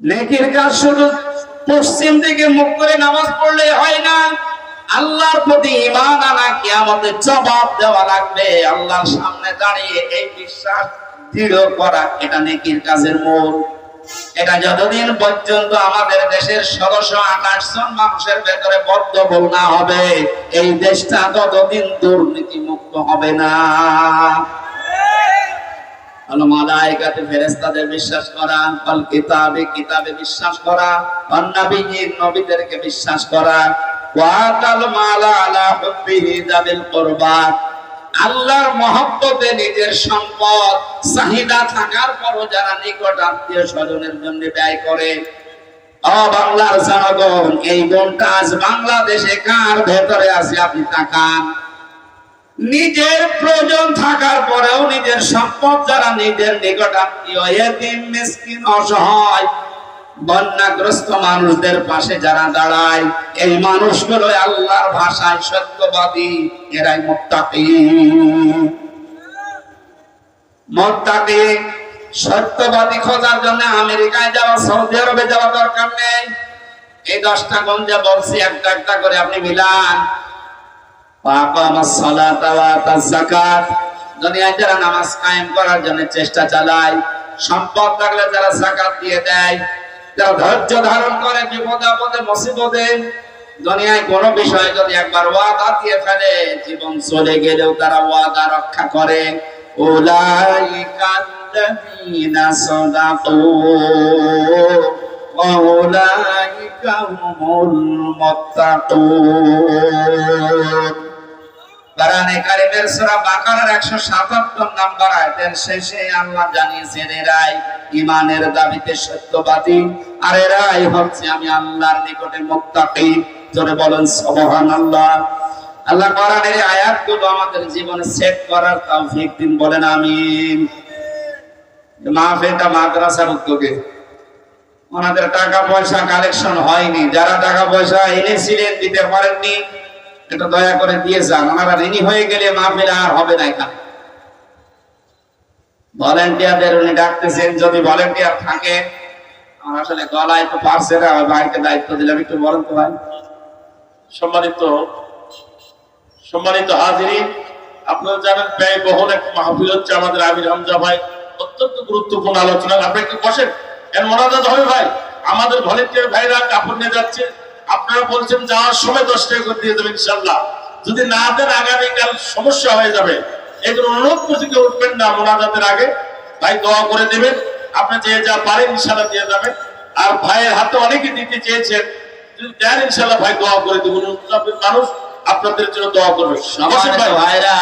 নেকির কাজ শুধু পশ্চিম দিকে মুখ করে নামাজ পড়লে হয় না, আল্লাহর প্রতি ঈমান আনা, কিয়ামতে জবাব দেওয়া লাগবে। আল্লাহর সামনে দাঁড়িয়ে এই বিশ্বাস দৃঢ় করা, এটা নেকির কাজের মূল। এটা যতদিন পর্যন্ত আমাদের দেশের 728 জন মানুষের ভেতরে বদ্ধমূল না হবে, এই দেশটা ততদিন দুর্নীতি মুক্ত হবে না। মালায়েকাতে ফেরেশতাদের বিশ্বাস করা, আল কিতাবে কিতাবে বিশ্বাস করা, নবীর নবীদেরকে বিশ্বাস করা, ওয়াতাল মালা আলা হুব্বিহি যাবিল কুরবা, আল্লাহর মহব্বতে নিজের সম্পদ চাহিদা থাকার পরও যারা নিকট আত্মীয় স্বজনের জন্য ব্যয় করে। ও বাংলার জনগণ, এই গুণটা আজ বাংলাদেশে কার ভেতরে আছে আপনি তাকান। নিজের প্রয়োজন থাকার পরেও নিজের সম্পদ যারা নিজের নিকট আত্মীয়, এতিম, মিসকিন, অসহায়, বন্যাগ্রস্ত মানুষদের পাশে যারা দাঁড়ায়, এই মানুষগুলো আল্লাহর ভাষায় সত্যবাদী, এরাই মুত্তাকি। মুত্তাকি সত্যবাদী খোঁজার জন্য আমেরিকায় যাওয়া, সৌদি আরবে যাওয়া দরকার নেই। এই 10টা গুণ যা বলছি একটা একটা করে আপনি মিলান। দুনিয়ায় যারা নামাজ কায়েম করার জন্য চেষ্টা চালায়, সম্পদ থাকলে যারা যাকাত দিয়ে দেয়, যারা ধৈর্য ধারণ করে বিপদে আপদে মুসিবতে, দুনিয়ায় কোনো বিষয়ে যদি একবার ওয়াদা দিয়ে ফেলে, জীবন চলে গেলেও তারা ওয়াদা রক্ষা করে। উলাইকাল্লাযীনা সাদাকু ওয়া উলাইকা হুমুল মুত্তাকুন। কোরআনে কারীমের সূরা বাকারার 177 নম্বর আয়াতের শেষে আল্লাহ জানিয়েছেন, এরাই ঈমানের দাবিতে সত্যবাদী, আর এরাই হচ্ছে আমি আল্লাহর নিকটে মুত্তাকি। জোরে বলেন সুবহানাল্লাহ। আল্লাহ কোরআনের এই আয়াতগুলো আমাদের জীবনে সেট করার তৌফিক দিন, বলেন আমিন। মাহফিলটা মাদ্রাসার উদ্যোগে, ওনাদের টাকা পয়সা কালেকশন হয়নি, যারা টাকা পয়সা এনেছিলেন দিতে পারেননি, এটা দয়া করে দিয়ে যান। ওনারা ঋণী হয়ে গেলে মাহফিল আর হবে না। এখানে ভলেন্টিয়ারদের উনি ডাকতেছেন, যদি ভলেন্টিয়ার থাকে। আমার আসলে গলায় তো পারছে না, ভাইকে দায়িত্ব দিলাম, একটু বলেন তো ভাই। সম্মানিত হাজিরিন, আপনারা জানেন ব্যয়বহুল এক মাহফিল হচ্ছে আমাদের আমির হামজা ভাই, অত্যন্ত গুরুত্বপূর্ণ আলোচনা। আপনি একটু বসেন, এর মোনাজাত হবে ভাই। আমাদের ভলেন্টিয়ার ভাইরা কাপড় নিয়ে যাচ্ছে, আপনারা বলছেন যাওয়ার সময় 10 টাকা করে দিয়ে দেবেন ইনশাআল্লাহ। যদি না দেন আগামীকাল সমস্যা হয়ে যাবে। এই জন্য অনুরোধ করছি কেউ উঠবেন না মোনাজাতের আগে। ভাই দোয়া করে দেবেন, আপনি যে যা পারেন ইনশাআল্লাহ দিয়ে যাবেন। আর ভাইয়ের হাতে অনেকে দিতে চেয়েছেন, যদি দেন ইনশাআল্লাহ ভাই দোয়া করে দেবেন। মানুষ আপনাদের জন্য দোয়া করবে। ভাইরা